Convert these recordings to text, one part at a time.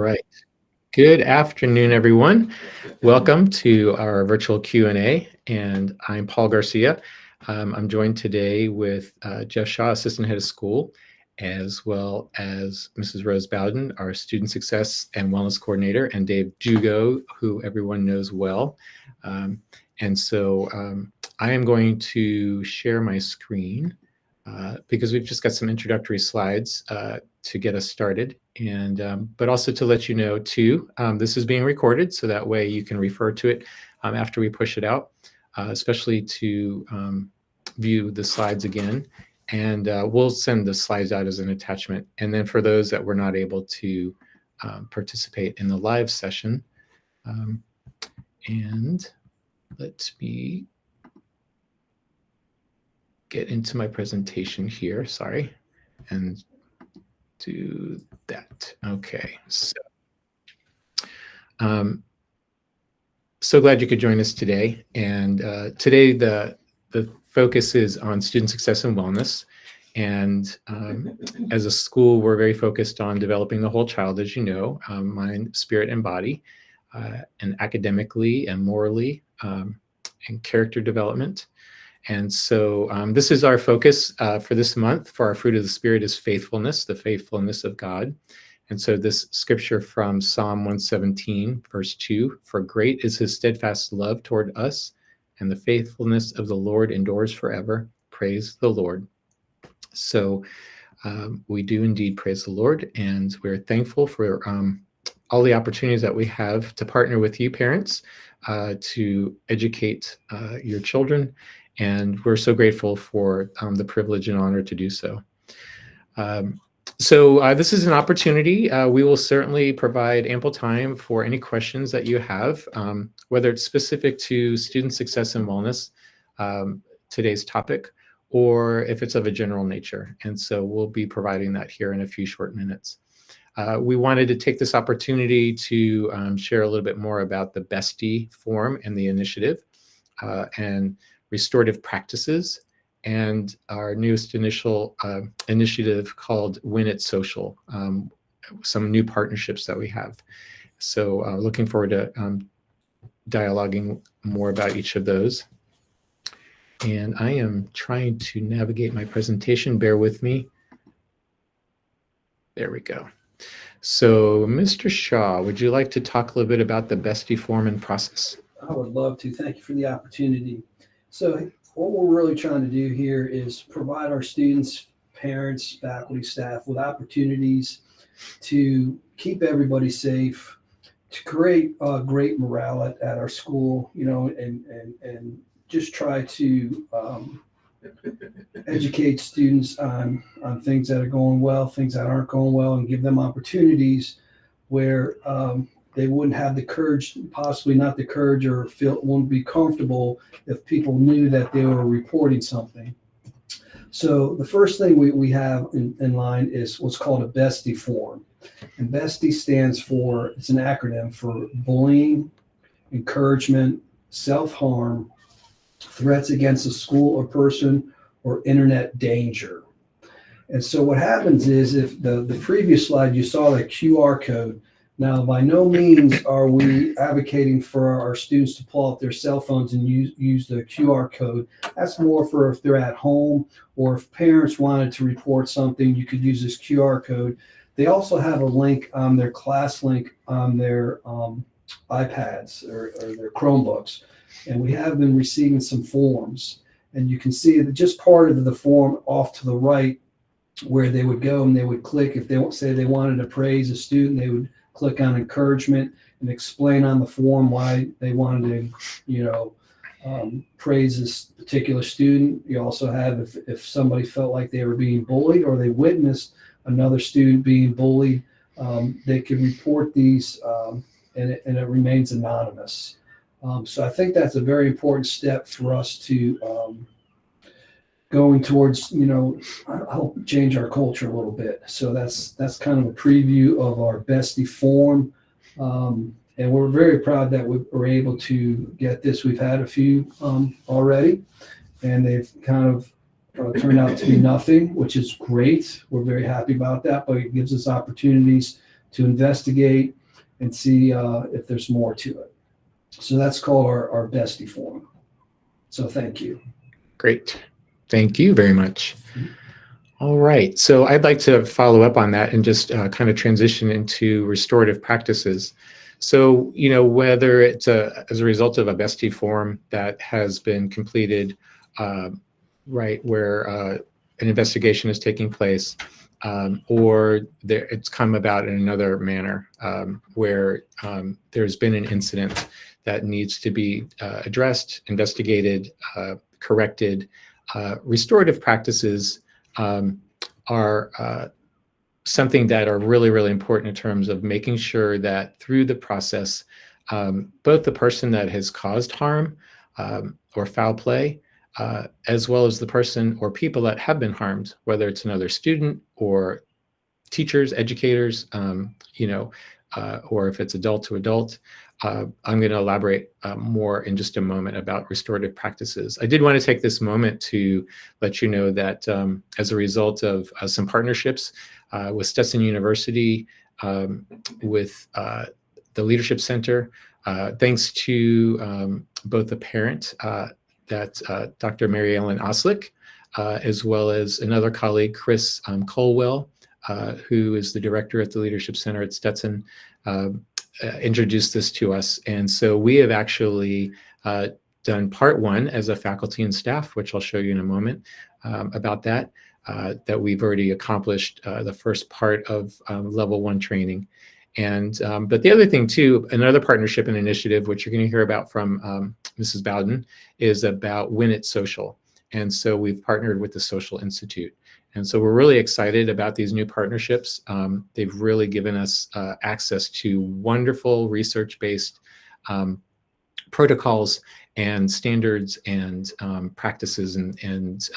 right. Good afternoon, everyone. Welcome to our virtual Q&A, and I'm Paul Garcia. I'm joined today with Jeff Shaw, Assistant Head of School, as well as Mrs. Rose Bowden, our Student Success and Wellness Coordinator, and Dave Jugo, who everyone knows well. I am going to share my screen because we've just got some introductory slides to get us started, and but also to let you know too, this is being recorded, so that way you can refer to it after we push it out, especially to view the slides again. And we'll send the slides out as an attachment. And then for those that were not able to participate in the live session, and let me get into my presentation here, sorry, and do that. Okay, so glad you could join us today. And today the focus is on student success and wellness. And as a school, we're very focused on developing the whole child, as you know, mind, spirit, and body, and academically and morally, and character development. And so this is our focus for this month. For our fruit of the Spirit is faithfulness, the faithfulness of God. And so this scripture from Psalm 117, verse 2, "For great is his steadfast love toward us, and the faithfulness of the Lord endures forever. Praise the Lord." So we do indeed praise the Lord, and we're thankful for all the opportunities that we have to partner with you parents to educate your children. And we're so grateful for the privilege and honor to do so. This is an opportunity. We will certainly provide ample time for any questions that you have, whether it's specific to student success and wellness, today's topic, or if it's of a general nature. And so we'll be providing that here in a few short minutes. We wanted to take this opportunity to share a little bit more about the BESTI form and the initiative, and restorative practices, and our newest initiative called Win It Social, some new partnerships that we have. So looking forward to dialoguing more about each of those. And I am trying to navigate my presentation. Bear with me. There we go. So Mr. Shaw, would you like to talk a little bit about the BESTI form and process? I would love to. Thank you for the opportunity. So what we're really trying to do here is provide our students, parents, faculty, staff with opportunities to keep everybody safe, to create great morale at our school, and just try to educate students on things that are going well, things that aren't going well, and give them opportunities where they wouldn't have the courage, possibly not the courage, or wouldn't be comfortable if people knew that they were reporting something. So the first thing we have in line is what's called a BESTI form. And BESTI stands for, it's an acronym for bullying, encouragement, self-harm, threats against a school or person, or internet danger. And so what happens is, if the previous slide, you saw the QR code. Now, by no means are we advocating for our students to pull out their cell phones and use the QR code. That's more for if they're at home, or if parents wanted to report something, you could use this QR code. They also have a link on their class link on their iPads or their Chromebooks. And we have been receiving some forms. And you can see that just part of the form off to the right, where they would go and they would click. If they say they wanted to praise a student, they would click on encouragement and explain on the form why they wanted to, praise this particular student. You also have, if somebody felt like they were being bullied, or they witnessed another student being bullied, they could report these, and it remains anonymous. So I think that's a very important step for us to going towards, help change our culture a little bit. So that's kind of a preview of our BESTI form. And we're very proud that we were able to get this. We've had a few already, and they've kind of turned out to be nothing, which is great. We're very happy about that, but it gives us opportunities to investigate and see if there's more to it. So that's called our BESTI forum. So thank you. Great. Thank you very much. All right. So I'd like to follow up on that and just kind of transition into restorative practices. So, whether it's as a result of a BESTI form that has been completed, right, where an investigation is taking place, or it's come about in another manner where there's been an incident that needs to be addressed, investigated, corrected. Restorative practices are something that are really, really important in terms of making sure that through the process, both the person that has caused harm or foul play, as well as the person or people that have been harmed, whether it's another student or teachers, educators, or if it's adult to adult. I'm going to elaborate more in just a moment about restorative practices. I did want to take this moment to let you know that as a result of some partnerships with Stetson University, with the Leadership Center, thanks to both the parent, that Dr. Mary Ellen Oslick, as well as another colleague, Chris Colwell, who is the director at the Leadership Center at Stetson, introduced this to us. And so we have actually done part one as a faculty and staff, which I'll show you in a moment about that we've already accomplished the first part of level 1 training. And but the other thing too, another partnership and initiative, which you're going to hear about from Mrs. Bowden, is about Win It Social. And so we've partnered with the Social Institute. And so we're really excited about these new partnerships. They've really given us access to wonderful research-based protocols and standards and practices and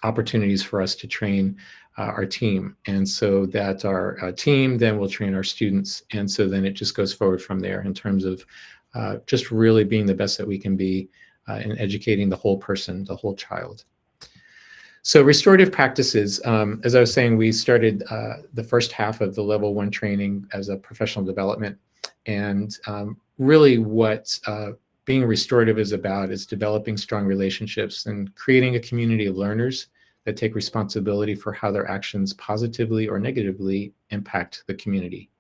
opportunities for us to train our team. And so that our team then will train our students. And so then it just goes forward from there in terms of just really being the best that we can be in educating the whole person, the whole child. So restorative practices, as I was saying, we started the first half of the level 1 training as a professional development. And really what being restorative is about is developing strong relationships and creating a community of learners that take responsibility for how their actions positively or negatively impact the community.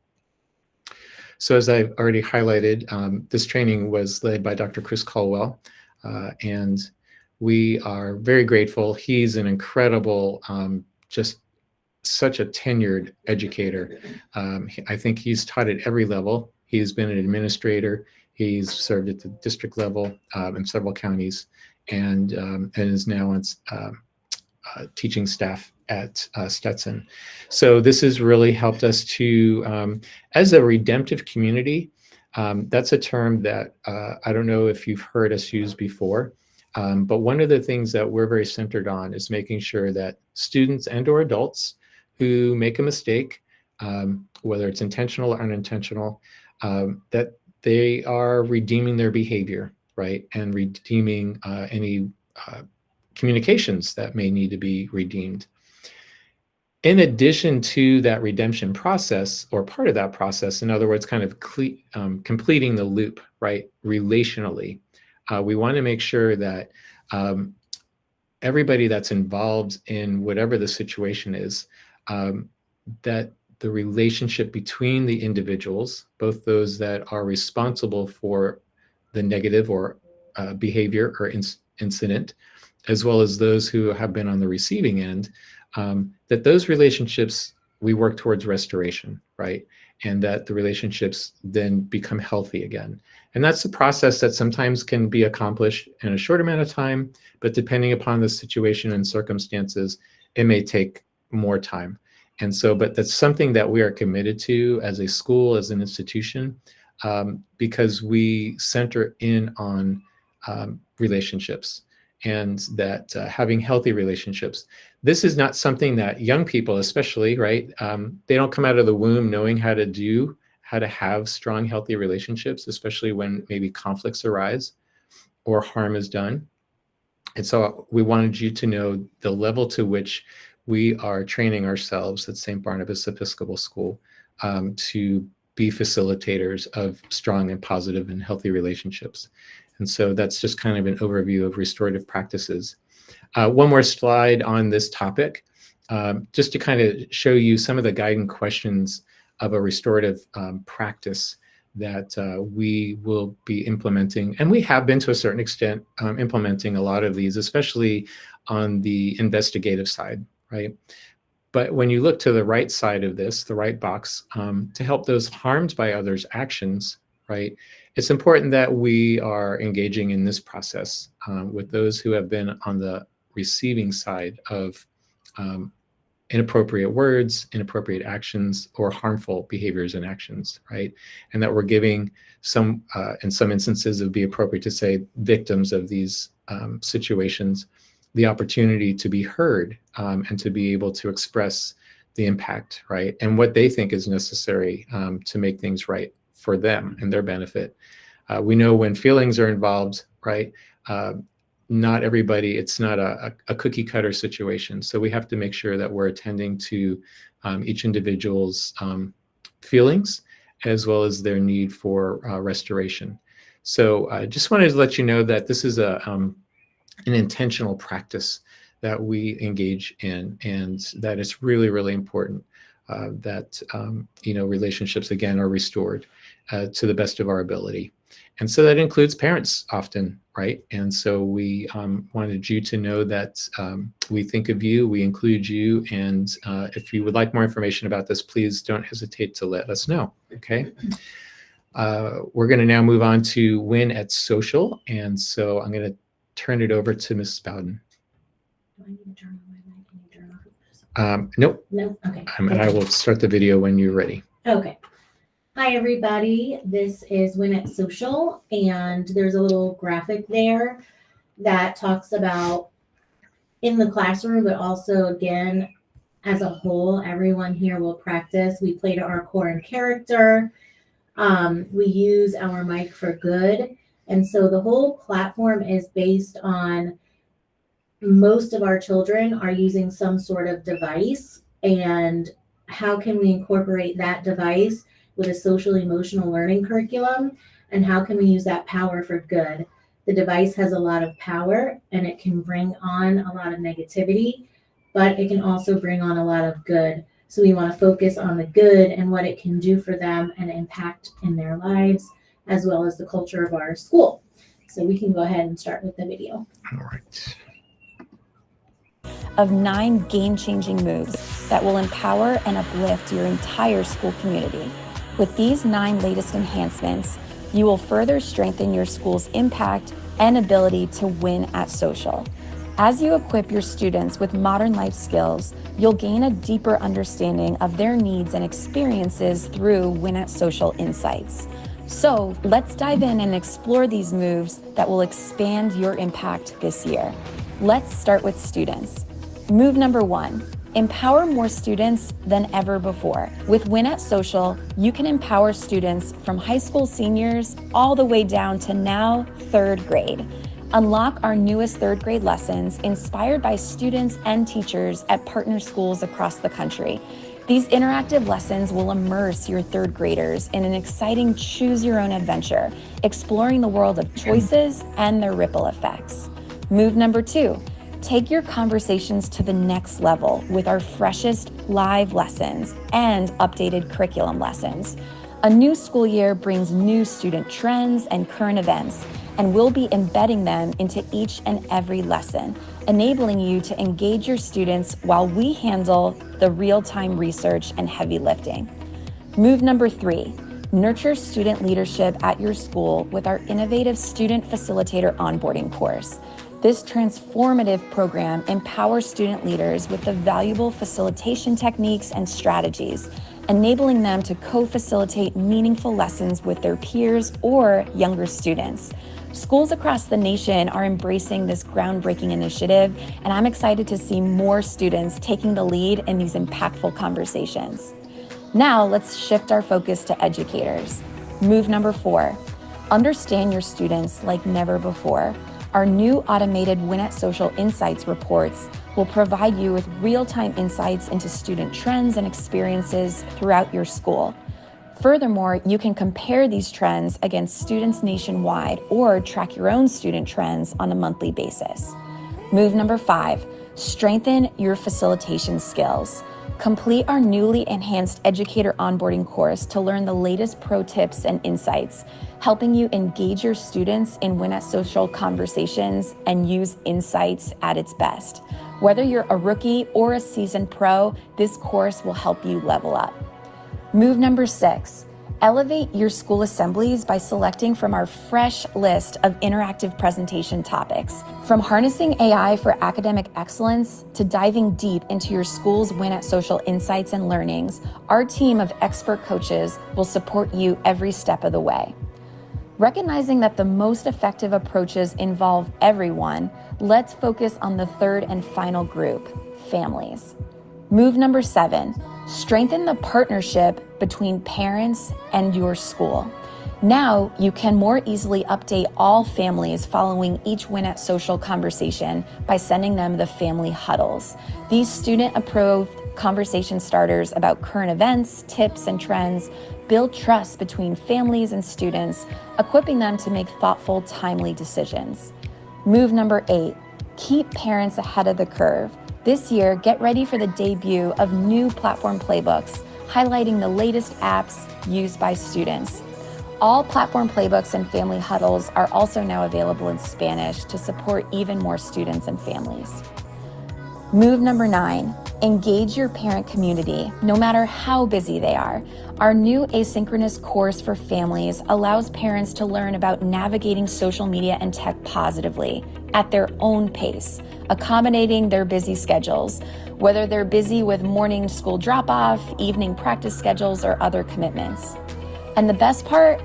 So as I've already highlighted, this training was led by Dr. Chris Colwell, and we are very grateful. He's an incredible, just such a tenured educator. I think he's taught at every level. He's been an administrator. He's served at the district level in several counties, and is now on teaching staff at Stetson. So this has really helped us to, as a redemptive community, that's a term that I don't know if you've heard us use before. But one of the things that we're very centered on is making sure that students and or adults who make a mistake, whether it's intentional or unintentional, that they are redeeming their behavior, right? And redeeming any communications that may need to be redeemed. In addition to that redemption process, or part of that process, in other words, kind of completing the loop, right, relationally, we want to make sure that everybody that's involved in whatever the situation is, that the relationship between the individuals, both those that are responsible for the negative or behavior or incident, as well as those who have been on the receiving end, that those relationships, we work towards restoration, right? And that the relationships then become healthy again. And that's a process that sometimes can be accomplished in a short amount of time, but depending upon the situation and circumstances, it may take more time. And so, but that's something that we are committed to as a school, as an institution, because we center in on relationships, and that having healthy relationships. This is not something that young people, especially, right? They don't come out of the womb knowing how to have strong, healthy relationships, especially when maybe conflicts arise or harm is done. And so we wanted you to know the level to which we are training ourselves at St. Barnabas Episcopal School to be facilitators of strong and positive and healthy relationships. And so that's just kind of an overview of restorative practices. One more slide on this topic, just to kind of show you some of the guiding questions of a restorative practice that we will be implementing. And we have been, to a certain extent, implementing a lot of these, especially on the investigative side, right? But when you look to the right side of this, the right box, to help those harmed by others' actions, right, it's important that we are engaging in this process with those who have been on the receiving side of inappropriate words, inappropriate actions, or harmful behaviors and actions, right? And that we're giving some, in some instances, it would be appropriate to say victims of these situations, the opportunity to be heard and to be able to express the impact, right? And what they think is necessary to make things right for them and their benefit. We know when feelings are involved, right? Not everybody, it's not a cookie cutter situation. So we have to make sure that we're attending to each individual's feelings as well as their need for restoration. So I just wanted to let you know that this is an intentional practice that we engage in, and that it's really, really important that relationships, again, are restored to the best of our ability. And so that includes parents often, right? And so we wanted you to know that we think of you, we include you, and if you would like more information about this, please don't hesitate to let us know, okay? We're gonna now move on to Win at Social, and so I'm gonna turn it over to Mrs. Bowden. Do I need to turn on my mic? Can you turn off? Nope. No? Okay. And I will start the video when you're ready. Okay. Hi, everybody. This is Win at Social, and there's a little graphic there that talks about in the classroom, but also, again, as a whole, everyone here will practice. We play to our core and character. We use our mic for good. And so the whole platform is based on most of our children are using some sort of device, and how can we incorporate that device with a social emotional learning curriculum, and how can we use that power for good? The device has a lot of power and it can bring on a lot of negativity, but it can also bring on a lot of good. So we want to focus on the good and what it can do for them and impact in their lives, as well as the culture of our school. So we can go ahead and start with the video. All right. Of 9 game-changing moves that will empower and uplift your entire school community. With these 9 latest enhancements, you will further strengthen your school's impact and ability to win at social. As you equip your students with modern life skills, you'll gain a deeper understanding of their needs and experiences through Win at Social insights. So let's dive in and explore these moves that will expand your impact this year. Let's start with students. Move number 1, empower more students than ever before. With Win at Social, you can empower students from high school seniors all the way down to now 3rd grade. Unlock our newest 3rd grade lessons inspired by students and teachers at partner schools across the country. These interactive lessons will immerse your 3rd graders in an exciting choose your own adventure, exploring the world of choices and their ripple effects. Move number 2, take your conversations to the next level with our freshest live lessons and updated curriculum lessons. A new school year brings new student trends and current events, and we'll be embedding them into each and every lesson, enabling you to engage your students while we handle the real-time research and heavy lifting. Move number 3, nurture student leadership at your school with our innovative student facilitator onboarding course. This transformative program empowers student leaders with the valuable facilitation techniques and strategies, enabling them to co-facilitate meaningful lessons with their peers or younger students. Schools across the nation are embracing this groundbreaking initiative, and I'm excited to see more students taking the lead in these impactful conversations. Now let's shift our focus to educators. Move number 4, understand your students like never before. Our new automated Win at Social Insights reports will provide you with real-time insights into student trends and experiences throughout your school. Furthermore, you can compare these trends against students nationwide or track your own student trends on a monthly basis. Move number 5, strengthen your facilitation skills. Complete our newly enhanced educator onboarding course to learn the latest pro tips and insights, helping you engage your students in Win at Social conversations and use insights at its best. Whether you're a rookie or a seasoned pro, this course will help you level up. Move number 6, elevate your school assemblies by selecting from our fresh list of interactive presentation topics. From harnessing AI for academic excellence to diving deep into your school's Win at Social insights and learnings, our team of expert coaches will support you every step of the way. Recognizing that the most effective approaches involve everyone, let's focus on the third and final group, families. Move number 7, strengthen the partnership between parents and your school. Now you can more easily update all families following each Win at Social conversation by sending them the family huddles. These student-approved conversation starters about current events, tips, and trends build trust between families and students, equipping them to make thoughtful, timely decisions. Move number 8, keep parents ahead of the curve. This year, get ready for the debut of new platform playbooks, highlighting the latest apps used by students. All platform playbooks and family huddles are also now available in Spanish to support even more students and families. Move number 9, engage your parent community, no matter how busy they are. Our new asynchronous course for families allows parents to learn about navigating social media and tech positively at their own pace, accommodating their busy schedules, whether they're busy with morning school drop-off, evening practice schedules, or other commitments. And the best part,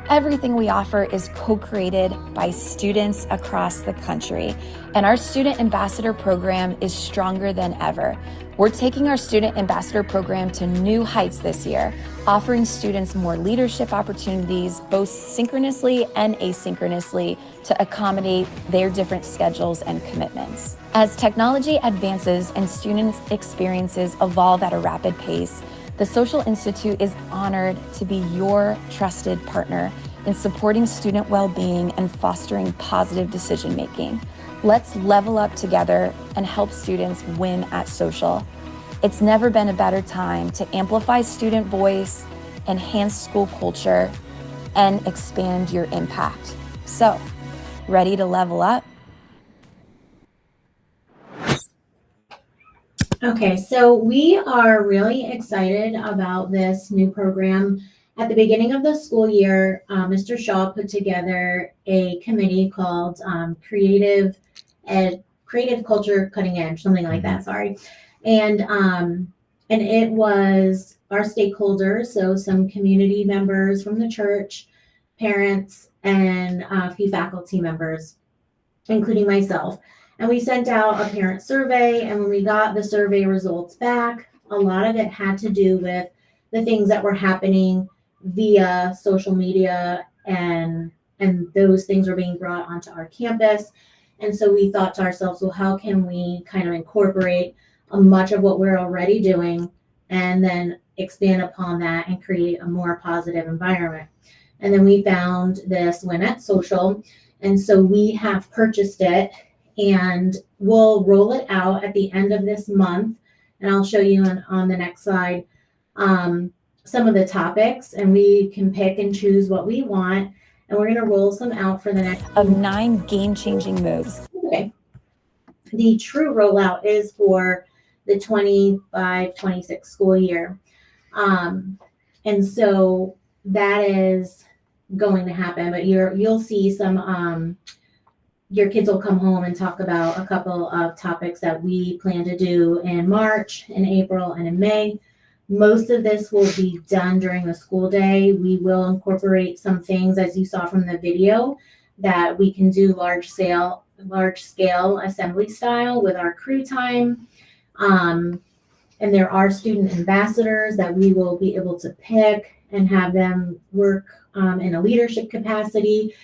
everything we offer is co-created by students across the country, and our Student Ambassador program is stronger than ever. We're taking our Student Ambassador program to new heights this year, offering students more leadership opportunities, both synchronously and asynchronously, to accommodate their different schedules and commitments. As technology advances and students' experiences evolve at a rapid pace, the Social Institute is honored to be your trusted partner in supporting student well-being and fostering positive decision-making. Let's level up together and help students win at social. It's never been a better time to amplify student voice, enhance school culture, and expand your impact. So, ready to level up? Okay, so we are really excited about this new program. At the beginning of the school year, Mr. Shaw put together a committee called Creative Culture Cutting Edge, something like that, sorry. And it was our stakeholders, so some community members from the church, parents, and a few faculty members, including myself. And we sent out a parent survey, and when we got the survey results back, a lot of it had to do with the things that were happening via social media, and those things were being brought onto our campus. And so we thought to ourselves, well, how can we kind of incorporate much of what we're already doing and then expand upon that and create a more positive environment? And then we found this Win at Social. And so we have purchased it, and we'll roll it out at the end of this month. And I'll show you on the next slide some of the topics, and we can pick and choose what we want. And we're going to roll some out for the next of 9 game-changing moves. Okay. The true rollout is for the 25-26 school year. And so that is going to happen, but you'll see some, your kids will come home and talk about a couple of topics that we plan to do in March, in April, and in May. Most of this will be done during the school day. We will incorporate some things, as you saw from the video, that we can do large scale assembly style with our crew time. And there are student ambassadors that we will be able to pick and have them work in a leadership capacity.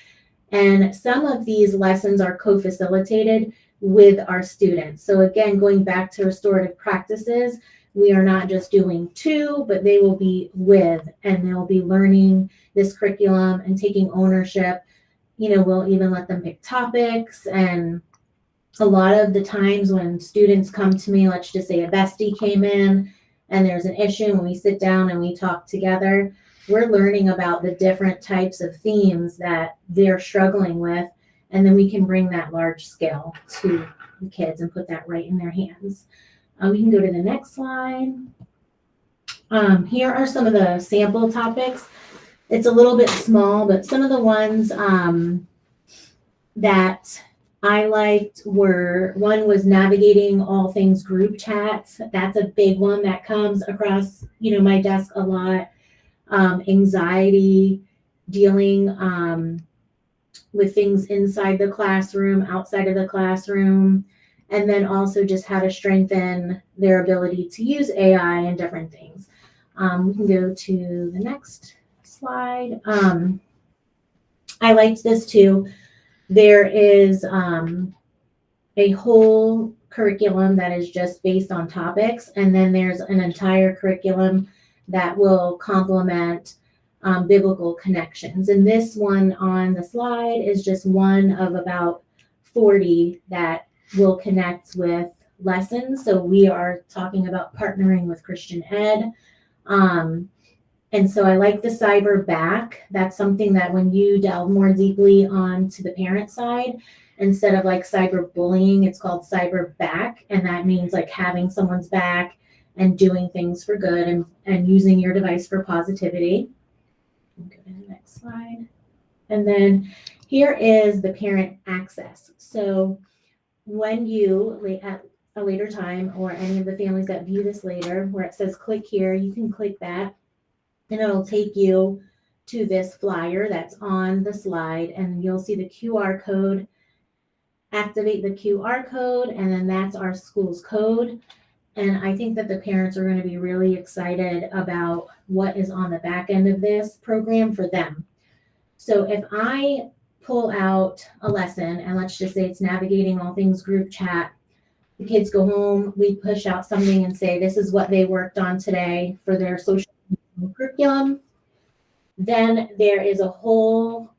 And some of these lessons are co-facilitated. with our students. So again, going back to restorative practices, we are not just doing to, but they will be with, and they'll be learning this curriculum and taking ownership. We'll even let them pick topics. And a lot of the times when students come to me, let's just say a BESTI came in and there's an issue, and we sit down and we talk together, we're learning about the different types of themes that they're struggling with. And then we can bring that large scale to the kids and put that right in their hands. We can go to the next slide. Here are some of the sample topics. It's a little bit small, but some of the ones that I liked one was navigating all things group chats. That's a big one that comes across, my desk a lot. Anxiety, dealing with things inside the classroom, outside of the classroom, and then also just how to strengthen their ability to use AI and different things. We can go to the next slide. I liked this too. There is a whole curriculum that is just based on topics, and then there's an entire curriculum that will complement biblical connections. And this one on the slide is just one of about 40 that will connect with lessons. So we are talking about partnering with Christian Ed. And so I like the cyber back. That's something that when you delve more deeply onto the parent side, instead of like cyber bullying, it's called cyber back. And that means like having someone's back and doing things for good and using your device for positivity. Go to the next slide. And then here is the parent access. So when you, at a later time, or any of the families that view this later, where it says click here, you can click that and it'll take you to this flyer that's on the slide, and you'll see the QR code. Activate the QR code, and then that's our school's code. And I think that the parents are going to be really excited about what is on the back end of this program for them. So if I pull out a lesson, and let's just say it's navigating all things group chat, the kids go home, we push out something and say, this is what they worked on today for their social curriculum. Then there is a whole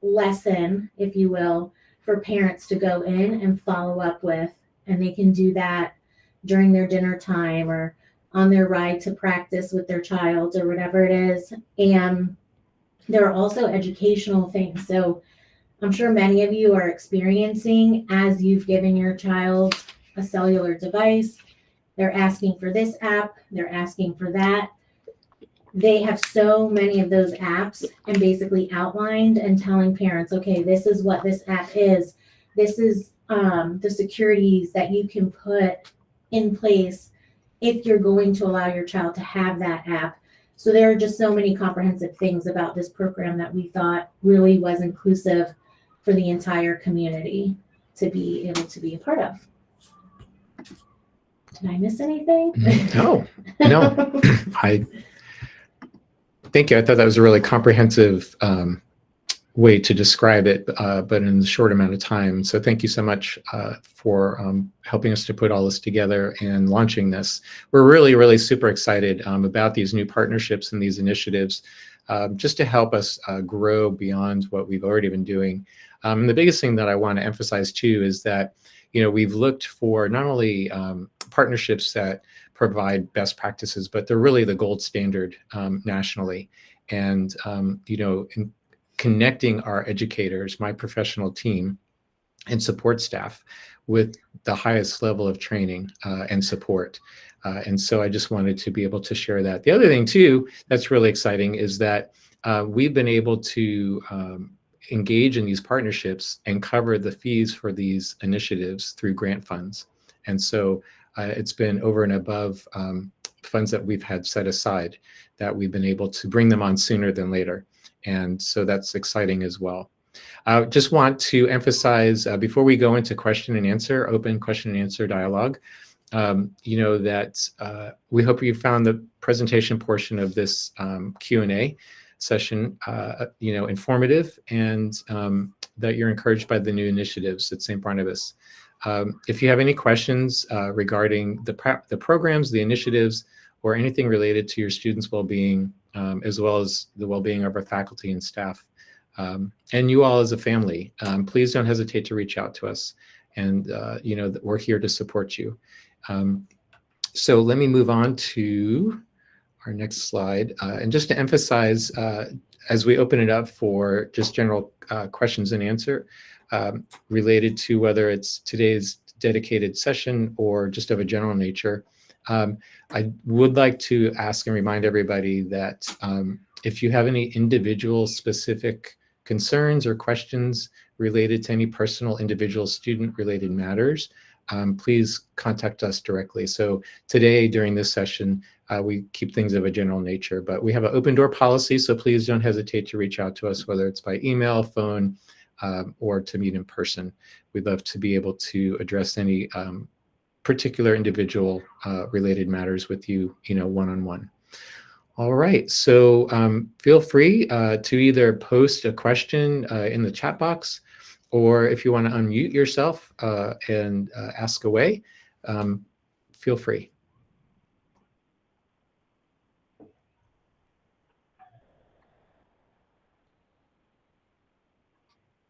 lesson, if you will, for parents to go in and follow up with, and they can do that during their dinner time or on their ride to practice with their child or whatever it is. And there are also educational things. So I'm sure many of you are experiencing, as you've given your child a cellular device, they're asking for this app, they're asking for that. They have so many of those apps, and basically outlined and telling parents, okay, this is what this app is. This is the securities that you can put in place if you're going to allow your child to have that app. So there are just so many comprehensive things about this program that we thought really was inclusive for the entire community to be able to be a part of. Did I miss anything? No. Thank you. I thought that was a really comprehensive way to describe it, but in a short amount of time. So thank you so much for helping us to put all this together and launching this. We're really, really super excited about these new partnerships and these initiatives, just to help us grow beyond what we've already been doing. And the biggest thing that I want to emphasize too is that, we've looked for not only partnerships that provide best practices, but they're really the gold standard nationally. And, in connecting our educators, my professional team and support staff with the highest level of training and support. And so I just wanted to be able to share that. The other thing too, that's really exciting is that we've been able to engage in these partnerships and cover the fees for these initiatives through grant funds. And so it's been over and above funds that we've had set aside that we've been able to bring them on sooner than later. And so that's exciting as well. I just want to emphasize before we go into question and answer, open question and answer dialogue, that we hope you found the presentation portion of this Q&A session, informative, and that you're encouraged by the new initiatives at St. Barnabas. If you have any questions regarding the programs, the initiatives, or anything related to your students' well-being, as well as the well-being of our faculty and staff, and you all as a family, please don't hesitate to reach out to us. And that we're here to support you. So let me move on to our next slide. And just to emphasize, as we open it up for just general questions and answer related to whether it's today's dedicated session or just of a general nature, I would like to ask and remind everybody that if you have any individual specific concerns or questions related to any personal individual student related matters, please contact us directly. So today during this session, we keep things of a general nature, but we have an open door policy, so please don't hesitate to reach out to us, whether it's by email, phone, or to meet in person. We'd love to be able to address any particular individual related matters with you, one-on-one. All right, so feel free to either post a question in the chat box, or if you want to unmute yourself and ask away, feel free.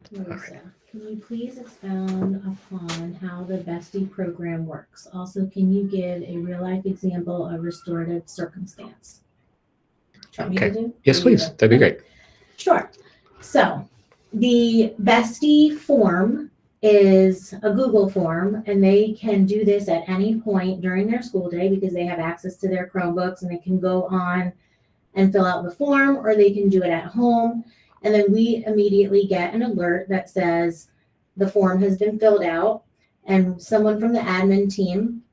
Melissa, can you please expound upon how the BESTI program works? Also, can you give a real-life example of restorative circumstance? Okay. Yes, please. That'd be great. Sure. So the BESTI form is a Google form, and they can do this at any point during their school day because they have access to their Chromebooks, and they can go on and fill out the form, or they can do it at home. And then we immediately get an alert that says the form has been filled out, and someone from the admin team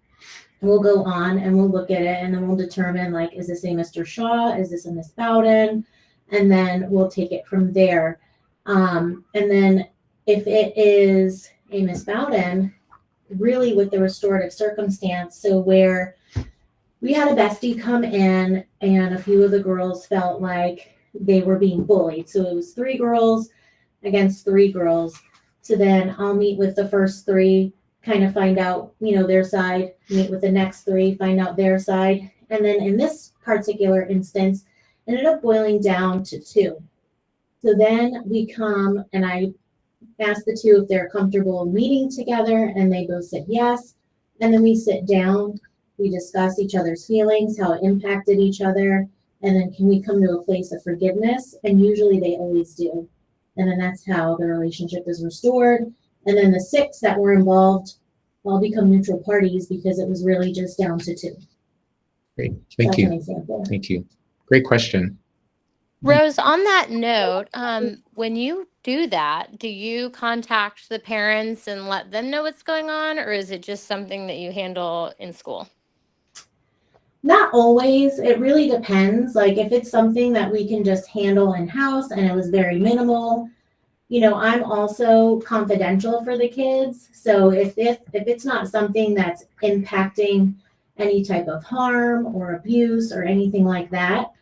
will go on and we'll look at it, and then we'll determine, like, is this a Mr. Shaw? Is this a Miss Bowden? And then we'll take it from there. And then if it is a Miss Bowden, really with the restorative circumstance, so where we had a BESTI come in and a few of the girls felt like they were being bullied. So it was 3 girls against 3 girls. So then I'll meet with the first 3, kind of find out, their side, meet with the next 3, find out their side. And then in this particular instance, ended up boiling down to 2. So then we come and I ask the 2 if they're comfortable meeting together, and they both said yes. And then we sit down, we discuss each other's feelings, how it impacted each other. And then can we come to a place of forgiveness? And usually they always do. And then that's how the relationship is restored. And then the 6 that were involved all become neutral parties because it was really just down to 2. Great. Thank you. An example. Thank you. Great question. Rose, on that note, when you do that, do you contact the parents and let them know what's going on? Or is it just something that you handle in school? Not always. It really depends. Like if it's something that we can just handle in-house and it was very minimal, I'm also confidential for the kids. So if it's not something that's impacting any type of harm or abuse or anything like that,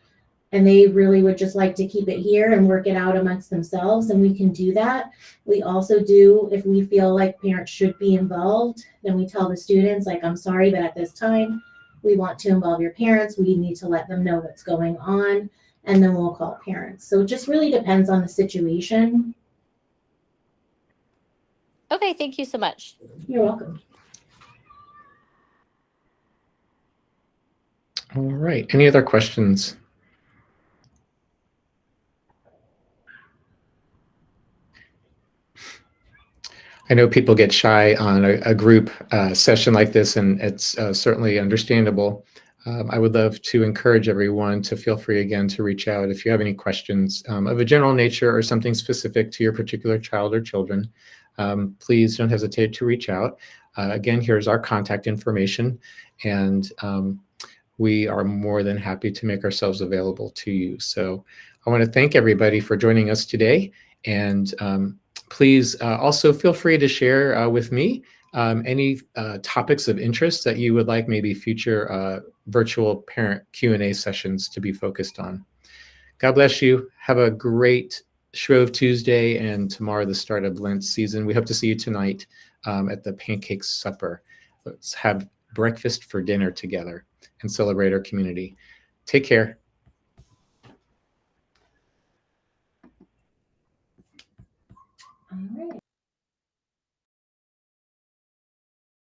and they really would just like to keep it here and work it out amongst themselves, and we can do that. We also do, if we feel like parents should be involved, then we tell the students, like, I'm sorry, but at this time, we want to involve your parents. We need to let them know what's going on, and then we'll call parents. So it just really depends on the situation. Okay, thank you so much. You're welcome. All right, any other questions? I know people get shy on a group session like this, and it's certainly understandable. I would love to encourage everyone to feel free again to reach out if you have any questions of a general nature or something specific to your particular child or children. Please don't hesitate to reach out. Again, here's our contact information, and we are more than happy to make ourselves available to you. So I want to thank everybody for joining us today, and please also feel free to share with me any topics of interest that you would like maybe future virtual parent Q&A sessions to be focused on. God bless you. Have a great Shrove Tuesday, and tomorrow the start of Lent season. We hope to see you tonight at the pancake supper. Let's have breakfast for dinner together and celebrate our community. Take care. All right.